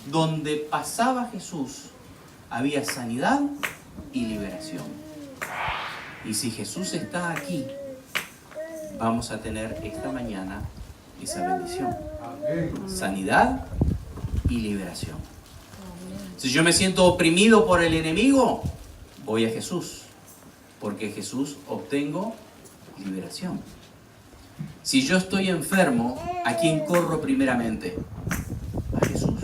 donde pasaba Jesús había sanidad y liberación. Y si Jesús está aquí, vamos a tener esta mañana esa bendición. Sanidad y liberación. Si yo me siento oprimido por el enemigo, voy a Jesús, porque en Jesús obtengo liberación. Si yo estoy enfermo, ¿a quién corro primeramente? A Jesús,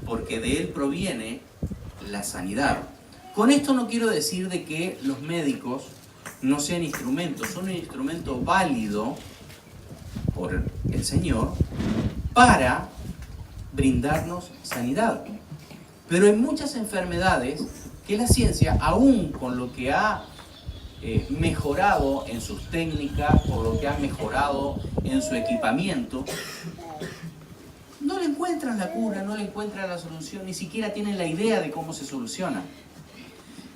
porque de Él proviene la sanidad. Con esto no quiero decir de que los médicos no sean instrumentos, son un instrumento válido por el Señor para brindarnos sanidad. Pero hay muchas enfermedades que la ciencia, aún con lo que ha mejorado en sus técnicas, por lo que ha mejorado en su equipamiento, no le encuentran la cura, no le encuentran la solución, ni siquiera tienen la idea de cómo se soluciona.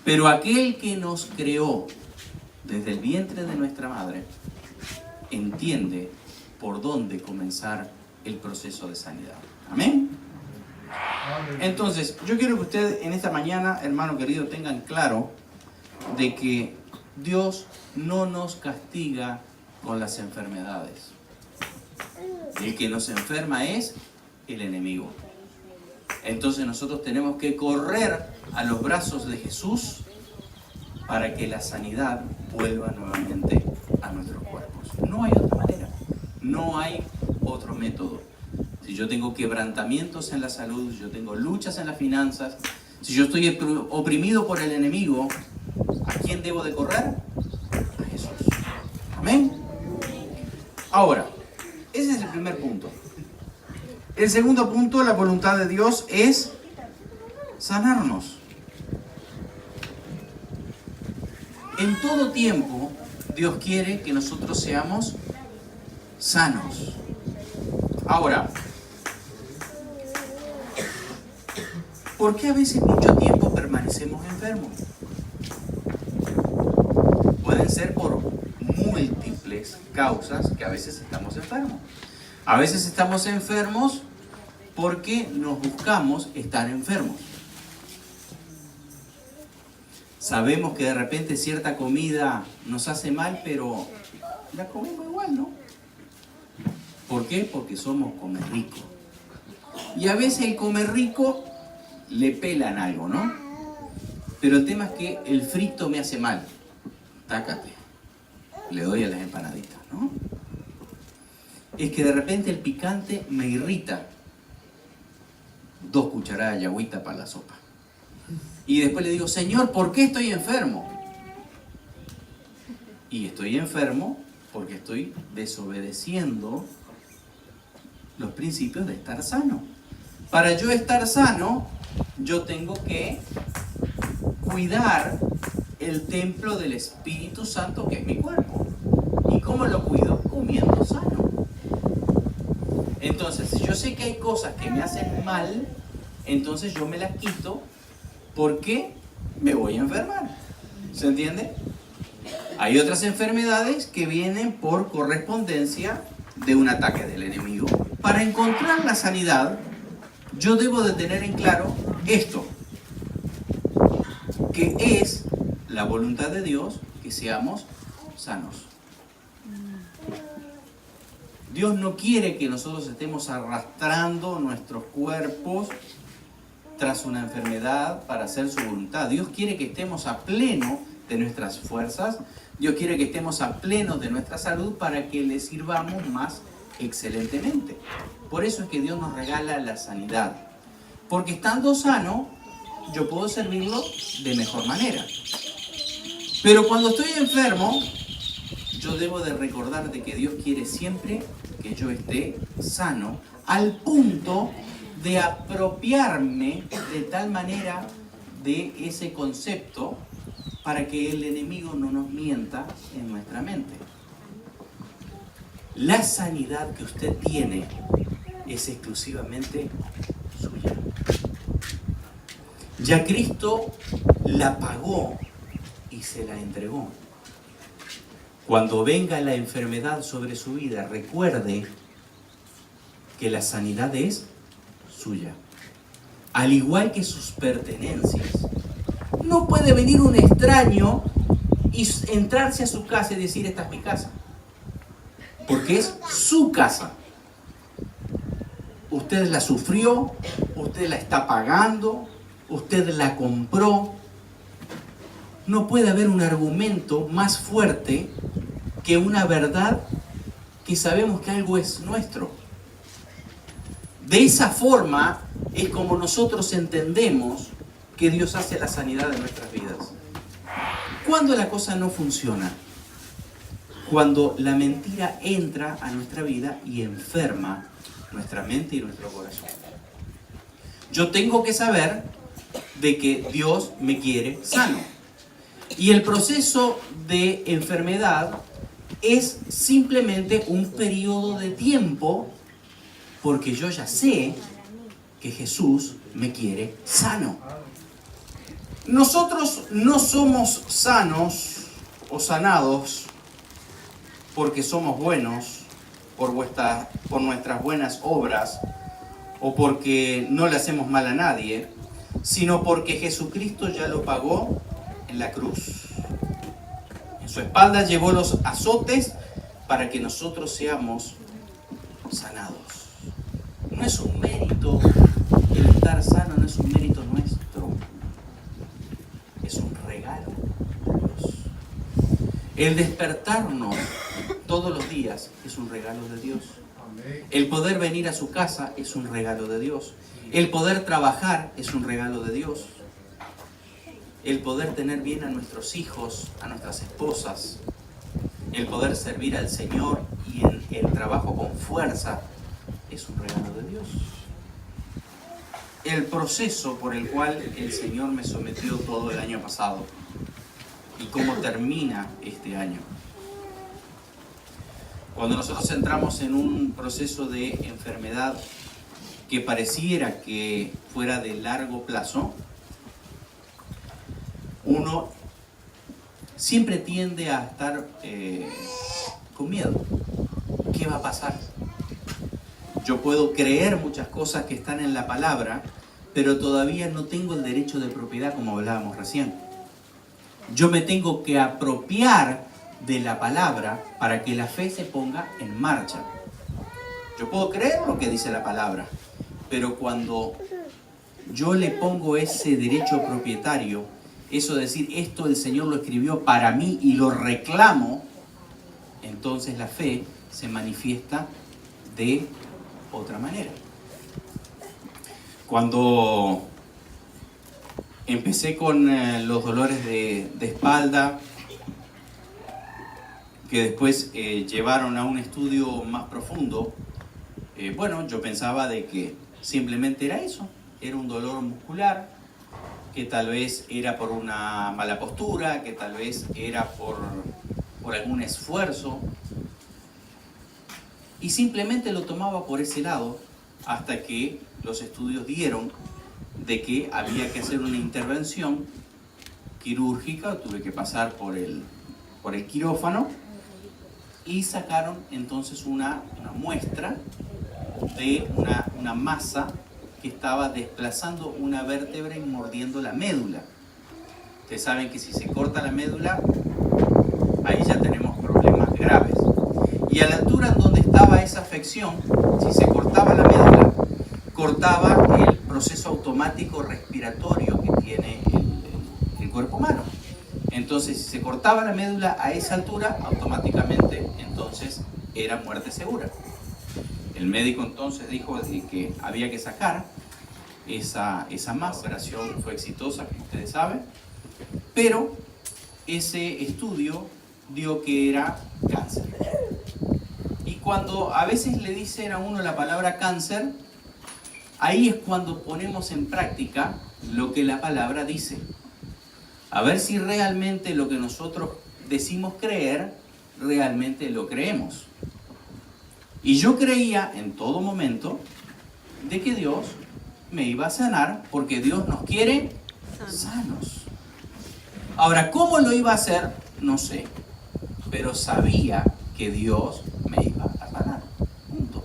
Pero aquel que nos creó desde el vientre de nuestra madre entiende por dónde comenzar el proceso de sanidad. ¿Amén? Entonces, yo quiero que ustedes en esta mañana, hermano querido, tengan claro de que Dios no nos castiga con las enfermedades. El que nos enferma es el enemigo. Entonces nosotros tenemos que correr a los brazos de Jesús para que la sanidad vuelva nuevamente a nuestros cuerpos. No hay otra manera, no hay otro método. Si yo tengo quebrantamientos en la salud, si yo tengo luchas en las finanzas, si yo estoy oprimido por el enemigo, ¿a quién debo de correr? A Jesús. ¿Amén? Ahora, ese es el primer punto. El segundo punto, la voluntad de Dios es sanarnos. En todo tiempo, Dios quiere que nosotros seamos sanos. Ahora, ¿por qué a veces mucho tiempo permanecemos enfermos? Pueden ser por múltiples causas que a veces estamos enfermos. A veces estamos enfermos porque nos buscamos estar enfermos. Sabemos que de repente cierta comida nos hace mal, pero la comemos igual, ¿no? ¿Por qué? Porque somos comer rico. Y a veces el comer rico le pelan algo, ¿no? Pero el tema es que el frito me hace mal. Tácate. Le doy a las empanaditas, ¿no? Es que de repente el picante me irrita. 2 cucharadas de agüita para la sopa. Y después le digo, Señor, ¿por qué estoy enfermo? Y estoy enfermo porque estoy desobedeciendo los principios de estar sano. Para yo estar sano, yo tengo que cuidar el templo del Espíritu Santo, que es mi cuerpo. ¿Y cómo lo cuido? Comiendo sano. Entonces, si yo sé que hay cosas que me hacen mal, entonces yo me las quito porque me voy a enfermar. ¿Se entiende? Hay otras enfermedades que vienen por correspondencia de un ataque del enemigo. Para encontrar la sanidad, yo debo de tener en claro esto, que es la voluntad de Dios que seamos sanos. Dios no quiere que nosotros estemos arrastrando nuestros cuerpos tras una enfermedad para hacer su voluntad. Dios quiere que estemos a pleno de nuestras fuerzas. Dios quiere que estemos a pleno de nuestra salud para que le sirvamos más excelentemente. Por eso es que Dios nos regala la sanidad. Porque estando sano, yo puedo servirlo de mejor manera. Pero cuando estoy enfermo, yo debo de recordar de que Dios quiere siempre que yo esté sano, al punto de apropiarme de tal manera de ese concepto para que el enemigo no nos mienta en nuestra mente. La sanidad que usted tiene es exclusivamente suya. Ya Cristo la pagó y se la entregó. Cuando venga la enfermedad sobre su vida, recuerde que la sanidad es suya, al igual que sus pertenencias. No puede venir un extraño y entrarse a su casa y decir: esta es mi casa, porque es su casa. Usted la sufrió, usted la está pagando, usted la compró. No puede haber un argumento más fuerte que una verdad que sabemos que algo es nuestro. De esa forma es como nosotros entendemos que Dios hace la sanidad de nuestras vidas. ¿Cuándo la cosa no funciona? Cuando la mentira entra a nuestra vida y enferma nuestra mente y nuestro corazón. Yo tengo que saber de que Dios me quiere sano. Y el proceso de enfermedad es simplemente un periodo de tiempo, porque yo ya sé que Jesús me quiere sano. Nosotros no somos sanos o sanados porque somos buenos, por nuestras buenas obras, o porque no le hacemos mal a nadie, sino porque Jesucristo ya lo pagó en la cruz. En su espalda llevó los azotes para que nosotros seamos sanados. No es un mérito, el estar sano no es un mérito nuestro, es un regalo de Dios. El despertarnos todos los días es un regalo de Dios. El poder venir a su casa es un regalo de Dios. El poder trabajar es un regalo de Dios. El poder tener bien a nuestros hijos, a nuestras esposas, el poder servir al Señor y en el trabajo con fuerza es un regalo de Dios. El proceso por el cual el Señor me sometió todo el año pasado y cómo termina este año. Cuando nosotros entramos en un proceso de enfermedad que pareciera que fuera de largo plazo, uno siempre tiende a estar con miedo. ¿Qué va a pasar? Yo puedo creer muchas cosas que están en la palabra, pero todavía no tengo el derecho de propiedad, como hablábamos recién. Yo me tengo que apropiar de la palabra para que la fe se ponga en marcha. Yo puedo creer lo que dice la palabra, pero cuando yo le pongo ese derecho propietario, eso de decir, esto el Señor lo escribió para mí y lo reclamo, entonces la fe se manifiesta de otra manera. Cuando empecé con los dolores de espalda, que después llevaron a un estudio más profundo, bueno, yo pensaba de que simplemente era eso, era un dolor muscular, que tal vez era por una mala postura, que tal vez era por algún esfuerzo, y simplemente lo tomaba por ese lado, hasta que los estudios dieron de que había que hacer una intervención quirúrgica. Tuve que pasar por el quirófano y sacaron entonces una muestra de una masa que estaba desplazando una vértebra y mordiendo la médula. Ustedes saben que si se corta la médula, ahí ya tenemos problemas graves. Y a la altura en donde estaba esa afección, si se cortaba la médula, cortaba el proceso automático respiratorio que tiene el cuerpo humano. Entonces, si se cortaba la médula a esa altura, automáticamente entonces era muerte segura. El médico entonces dijo que había que sacar esa masa. La operación fue exitosa, como ustedes saben, pero ese estudio dio que era cáncer. Y cuando a veces le dicen a uno la palabra cáncer, ahí es cuando ponemos en práctica lo que la palabra dice. A ver si realmente lo que nosotros decimos creer, realmente lo creemos. Y yo creía en todo momento de que Dios me iba a sanar, porque Dios nos quiere sanos. Ahora, ¿cómo lo iba a hacer? No sé. Pero sabía que Dios me iba a sanar. Punto.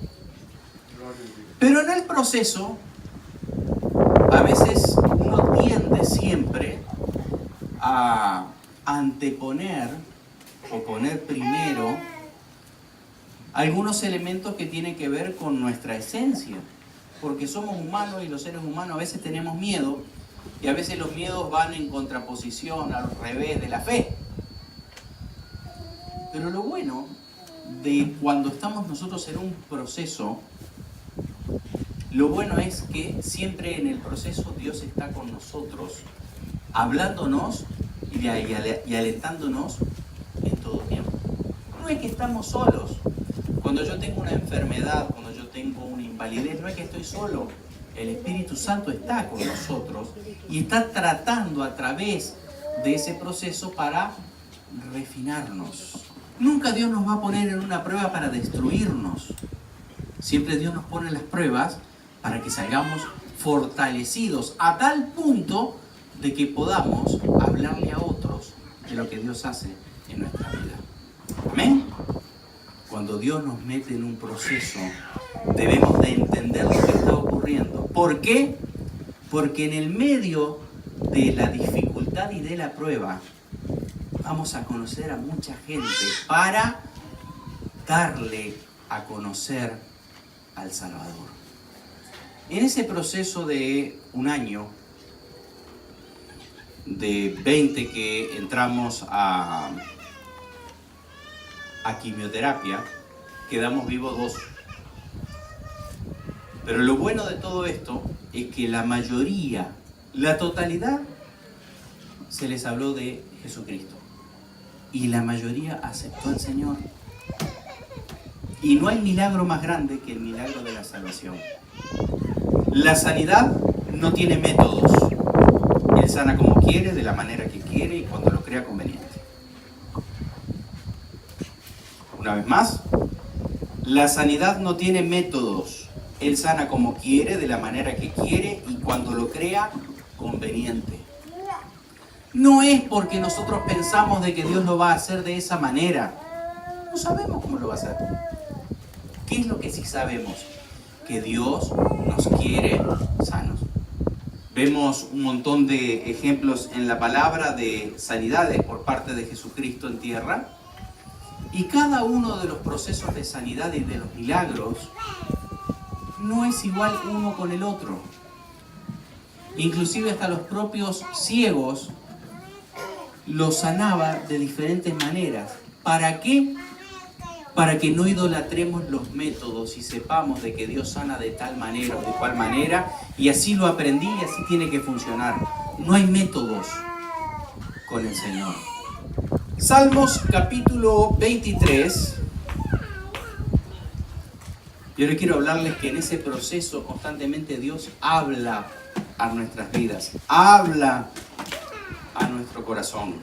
Pero en el proceso A veces uno tiende siempre a anteponer o poner primero algunos elementos que tienen que ver con nuestra esencia, porque somos humanos y los seres humanos a veces tenemos miedo y a veces los miedos van en contraposición al revés de la fe. Pero lo bueno de cuando estamos nosotros en un proceso, lo bueno es que siempre en el proceso Dios está con nosotros, hablándonos y alentándonos en todo tiempo. No es que estamos solos. Cuando yo tengo una enfermedad, cuando yo tengo una invalidez, no es que estoy solo. El Espíritu Santo está con nosotros y está tratando a través de ese proceso para refinarnos. Nunca Dios nos va a poner en una prueba para destruirnos. Siempre Dios nos pone las pruebas para que salgamos fortalecidos a tal punto de que podamos hablarle a otros de lo que Dios hace en nuestra vida. Amén. Cuando Dios nos mete en un proceso, debemos de entender lo que está ocurriendo. ¿Por qué? Porque en el medio de la dificultad y de la prueba, vamos a conocer a mucha gente para darle a conocer al Salvador. En ese proceso de un año, de 20 que entramos a quimioterapia, quedamos vivos 2. Pero lo bueno de todo esto es que la mayoría, la totalidad, se les habló de Jesucristo. Y la mayoría aceptó al Señor. Y no hay milagro más grande que el milagro de la salvación. La sanidad no tiene métodos. Él sana como quiere, de la manera que quiere y cuando lo crea conveniente. Una vez más, la sanidad no tiene métodos. Él sana como quiere, de la manera que quiere y cuando lo crea conveniente. No es porque nosotros pensamos de que Dios lo va a hacer de esa manera. No sabemos cómo lo va a hacer. ¿Qué es lo que sí sabemos? Que Dios nos quiere sanos. Vemos un montón de ejemplos en la palabra de sanidades por parte de Jesucristo en tierra. Y cada uno de los procesos de sanidad y de los milagros no es igual uno con el otro. Inclusive hasta los propios ciegos los sanaba de diferentes maneras. ¿Para qué? Para que no idolatremos los métodos y sepamos de que Dios sana de tal manera o de cual manera, y así lo aprendí y así tiene que funcionar. No hay métodos con el Señor. Salmos capítulo 23. Yo les quiero hablarles que en ese proceso constantemente Dios habla a nuestras vidas, habla a nuestro corazón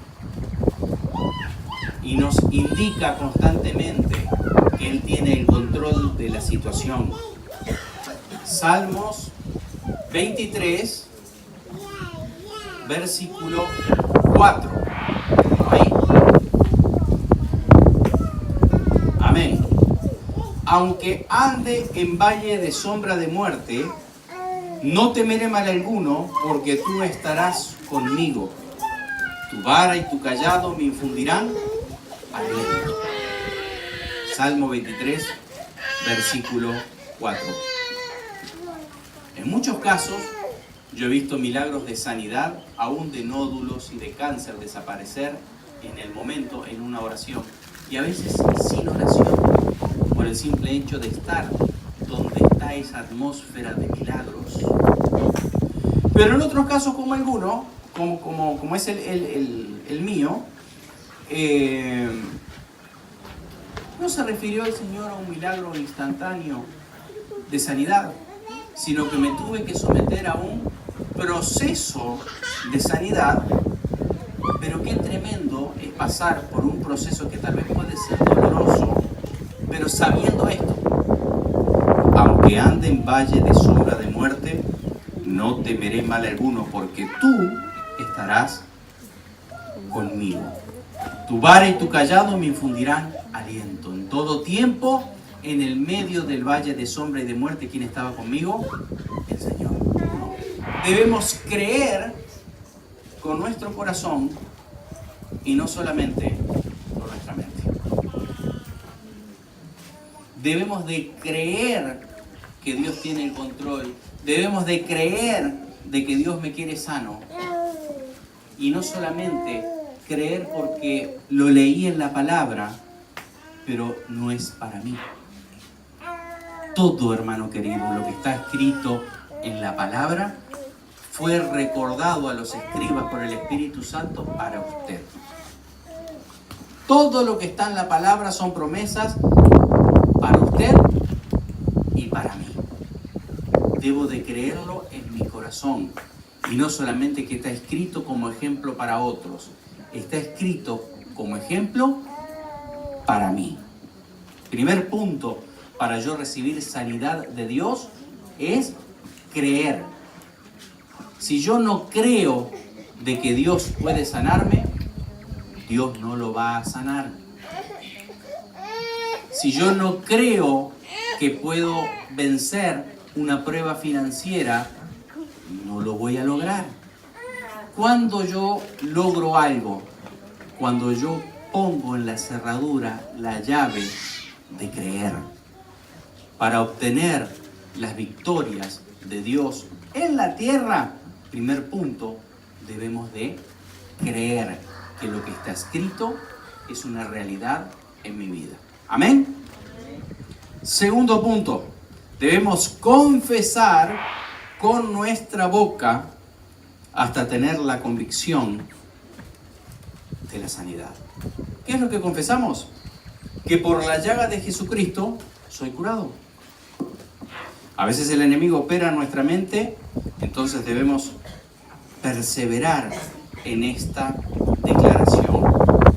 y nos indica constantemente que Él tiene el control de la situación. Salmos 23, versículo 4. Ahí. Amén. Aunque ande en valle de sombra de muerte, no temeré mal alguno, porque tú estarás conmigo. Tu vara y tu callado me infundirán aliento. Salmo 23, versículo 4. En muchos casos, yo he visto milagros de sanidad, aún de nódulos y de cáncer desaparecer en el momento, en una oración. Y a veces sin oración, por el simple hecho de estar donde está esa atmósfera de milagros. Pero en otros casos, como alguno, como es el mío, no se refirió el Señor a un milagro instantáneo de sanidad, sino que me tuve que someter a un proceso de sanidad. Pero qué tremendo es pasar por un proceso que tal vez puede ser doloroso, pero sabiendo esto: aunque ande en valle de sombra de muerte, no temeré mal alguno, porque tú estarás conmigo. Tu vara y tu callado me infundirán aliento. En todo tiempo, en el medio del valle de sombra y de muerte, ¿quién estaba conmigo? El Señor. Debemos creer con nuestro corazón y no solamente con nuestra mente. Debemos de creer que Dios tiene el control. Debemos de creer de que Dios me quiere sano. Y no solamente creer porque lo leí en la palabra, pero no es para mí. Todo, hermano querido, lo que está escrito en la palabra fue recordado a los escribas por el Espíritu Santo para usted. Todo lo que está en la palabra son promesas para usted y para mí. Debo de creerlo en mi corazón. Y no solamente que está escrito como ejemplo para otros. Está escrito como ejemplo para mí. Primer punto para yo recibir sanidad de Dios es creer. Si yo no creo de que Dios puede sanarme, Dios no lo va a sanar. Si yo no creo que puedo vencer una prueba financiera, no lo voy a lograr. Cuando yo logro algo, cuando yo pongo en la cerradura la llave de creer, para obtener las victorias de Dios en la tierra, primer punto, debemos de creer que lo que está escrito es una realidad en mi vida. ¿Amén? Segundo punto, debemos confesar con nuestra boca hasta tener la convicción de la sanidad. ¿Qué es lo que confesamos? Que por la llaga de Jesucristo soy curado. A veces el enemigo opera en nuestra mente, entonces debemos perseverar en esta declaración.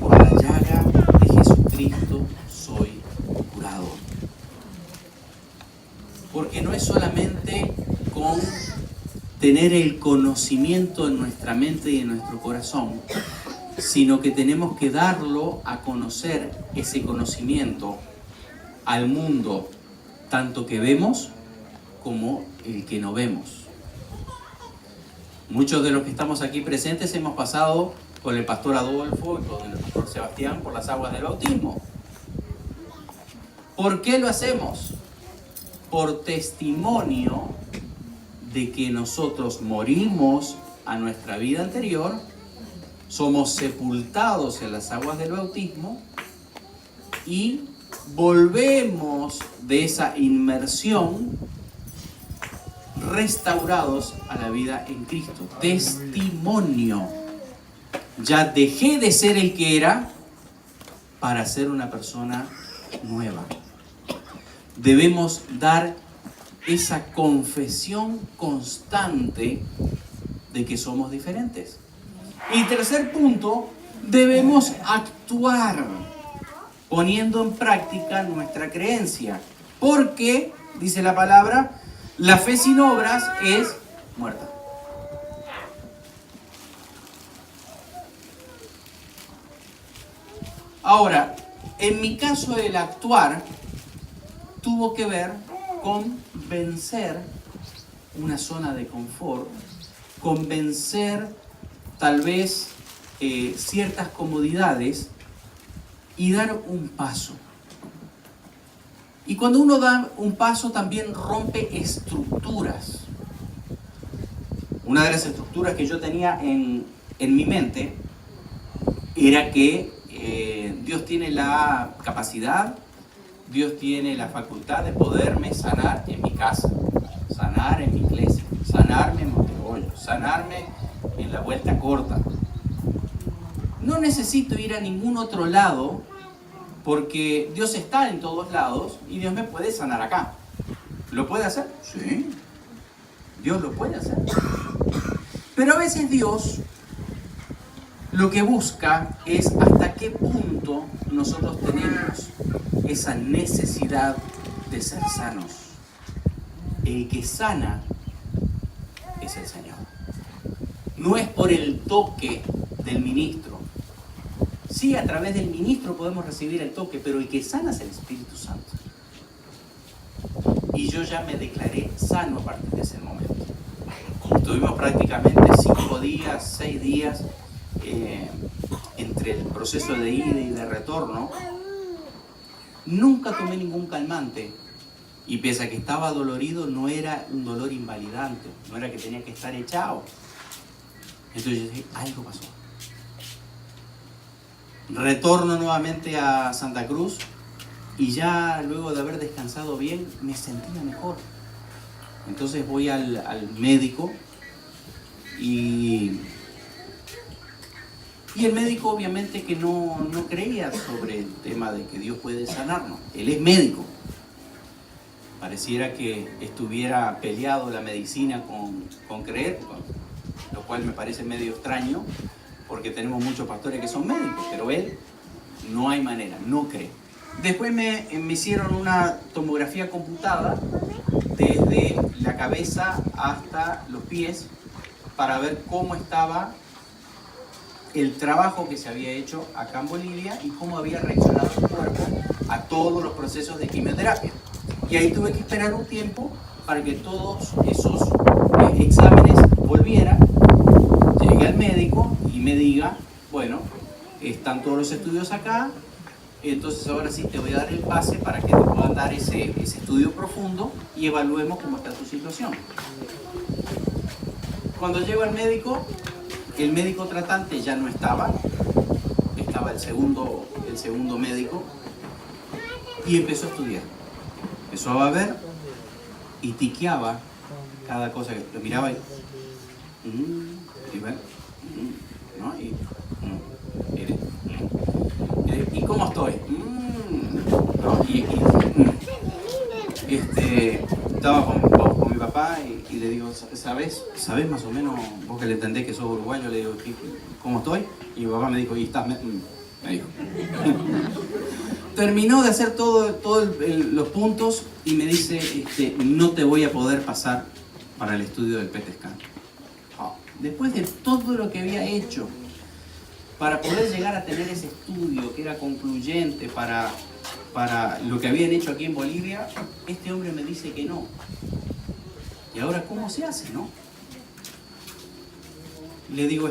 Por la llaga de Jesucristo soy curado. Porque no es solamente con tener el conocimiento en nuestra mente y en nuestro corazón, sino que tenemos que darlo a conocer, ese conocimiento, al mundo, tanto que vemos como el que no vemos. Muchos de los que estamos aquí presentes hemos pasado con el pastor Adolfo y con el pastor Sebastián por las aguas del bautismo. ¿Por qué lo hacemos? Por testimonio de que nosotros morimos a nuestra vida anterior, somos sepultados en las aguas del bautismo y volvemos de esa inmersión restaurados a la vida en Cristo. Testimonio. Ya dejé de ser el que era para ser una persona nueva. Debemos dar esa confesión constante de que somos diferentes. Y tercer punto, debemos actuar poniendo en práctica nuestra creencia. Porque, dice la palabra, la fe sin obras es muerta. Ahora, en mi caso el actuar tuvo que ver con vencer una zona de confort, con vencer tal vez ciertas comodidades y dar un paso. Y cuando uno da un paso también rompe estructuras. Una de las estructuras que yo tenía en mi mente era que Dios tiene la capacidad, Dios tiene la facultad de poderme sanar en mi casa, sanar en mi iglesia, sanarme en Montebollo, sanarme en la vuelta corta. No necesito ir a ningún otro lado porque Dios está en todos lados y Dios me puede sanar acá. ¿Lo puede hacer? Sí. Dios lo puede hacer. Pero a veces Dios lo que busca es hasta qué punto nosotros tenemos esa necesidad de ser sanos. El que sana es el Señor. No es por el toque del ministro. Sí, a través del ministro podemos recibir el toque, pero el que sana es el Espíritu Santo. Y yo ya me declaré sano a partir de ese momento. Estuvimos prácticamente 5 días, 6 días entre el proceso de ida y de retorno. Nunca tomé ningún calmante. Y pese a que estaba dolorido, no era un dolor invalidante, no era que tenía que estar echado. Entonces yo dije, algo pasó. Retorno nuevamente a Santa Cruz y ya luego de haber descansado bien, me sentía mejor. Entonces voy al médico y el médico obviamente que no creía sobre el tema de que Dios puede sanarnos. Él es médico. Pareciera que estuviera peleado la medicina con creer, lo cual me parece medio extraño, porque tenemos muchos pastores que son médicos, pero él no hay manera, no cree. Después me hicieron una tomografía computada desde la cabeza hasta los pies para ver cómo estaba el trabajo que se había hecho acá en Bolivia y cómo había reaccionado el cuerpo a todos los procesos de quimioterapia. Y ahí tuve que esperar un tiempo para que todos esos exámenes volvieran, llegue al médico y me diga, bueno, están todos los estudios acá, entonces ahora sí te voy a dar el pase para que te puedan dar ese estudio profundo y evaluemos cómo está tu situación. Cuando llego al médico, el médico tratante ya no estaba el segundo médico y empezó a estudiar. Empezó a ver y tiqueaba cada cosa que lo miraba y ¿no? ¿Y cómo estoy? ¿No? Estaba con mi papá y le digo, ¿sabes más o menos, vos que le entendés que sos uruguayo? Le digo, ¿cómo estoy? Y mi papá me dijo, ¿y estás? Me dijo. Terminó de hacer todos los puntos y me dice, no te voy a poder pasar para el estudio del PET scan. Después de todo lo que había hecho para poder llegar a tener ese estudio que era concluyente para lo que habían hecho aquí en Bolivia, este hombre me dice que no. ¿Y ahora cómo se hace, no? Le digo,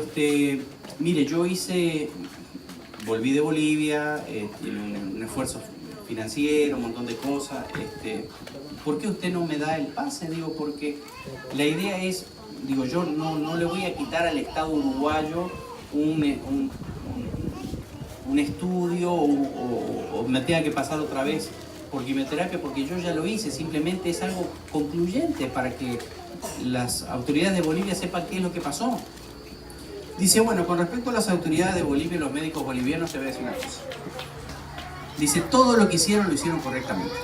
mire, yo volví de Bolivia, un esfuerzo financiero, un montón de cosas. ¿Por qué usted no me da el pase? Digo, porque la idea es, yo no le voy a quitar al Estado uruguayo un estudio o me tenga que pasar otra vez por quimioterapia, porque yo ya lo hice, simplemente es algo concluyente para que las autoridades de Bolivia sepan qué es lo que pasó. Dice, bueno, con respecto a las autoridades de Bolivia y los médicos bolivianos, te voy a decir una cosa. Dice, todo lo que hicieron lo hicieron correctamente.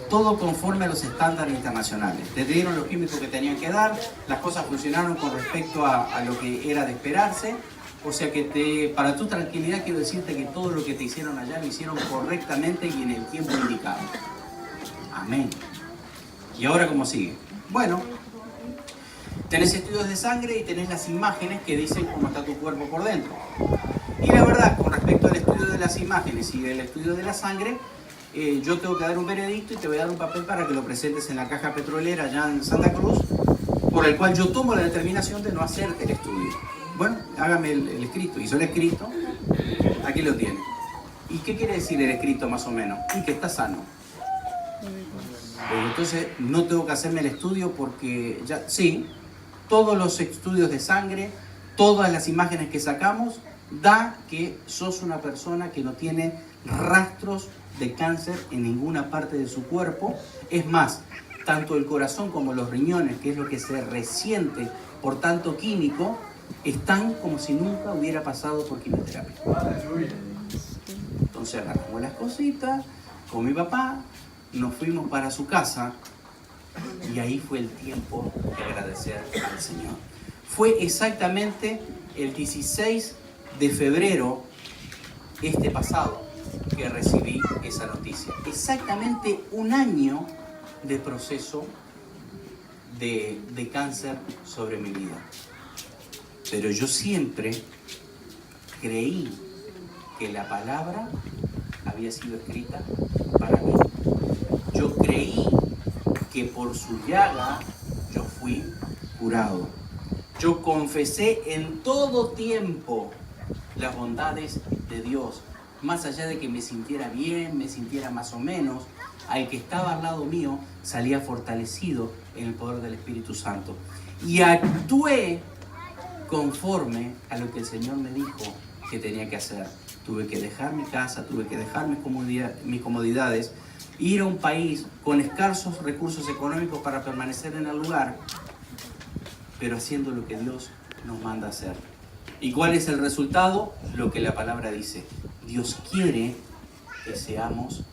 Todo conforme a los estándares internacionales. Te dieron los químicos que tenían que dar, las cosas funcionaron con respecto a lo que era de esperarse. O sea que para tu tranquilidad quiero decirte que todo lo que te hicieron allá lo hicieron correctamente y en el tiempo indicado. Amén. ¿Y ahora cómo sigue? Bueno, tenés estudios de sangre y tenés las imágenes que dicen cómo está tu cuerpo por dentro. Y la verdad, con respecto al estudio de las imágenes y del estudio de la sangre, yo tengo que dar un veredicto y te voy a dar un papel para que lo presentes en la caja petrolera allá en Santa Cruz, por el cual yo tomo la determinación de no hacerte el estudio. Bueno, hágame el escrito. Hizo el escrito, aquí lo tiene. ¿Y qué quiere decir el escrito más o menos? Y que está sano. Entonces no tengo que hacerme el estudio porque ya, sí, todos los estudios de sangre, todas las imágenes que sacamos, da que sos una persona que no tiene rastros de cáncer en ninguna parte de su cuerpo. Es más, tanto el corazón como los riñones, que es lo que se resiente por tanto químico, están como si nunca hubiera pasado por quimioterapia. Entonces agarramos las cositas con mi papá, nos fuimos para su casa y ahí fue el tiempo de agradecer al Señor. Fue exactamente el 16 de febrero pasado que recibí esa noticia. Exactamente un año de proceso de cáncer sobre mi vida. Pero yo siempre creí que la palabra había sido escrita para mí. Yo creí que por su llaga yo fui curado. Yo confesé en todo tiempo las bondades de Dios. Más allá de que me sintiera bien, me sintiera más o menos, al que estaba al lado mío salía fortalecido en el poder del Espíritu Santo. Y actué conforme a lo que el Señor me dijo que tenía que hacer. Tuve que dejar mi casa, tuve que dejar mis comodidades, ir a un país con escasos recursos económicos para permanecer en el lugar, pero haciendo lo que Dios nos manda hacer. ¿Y cuál es el resultado? Lo que la palabra dice. Dios quiere que seamos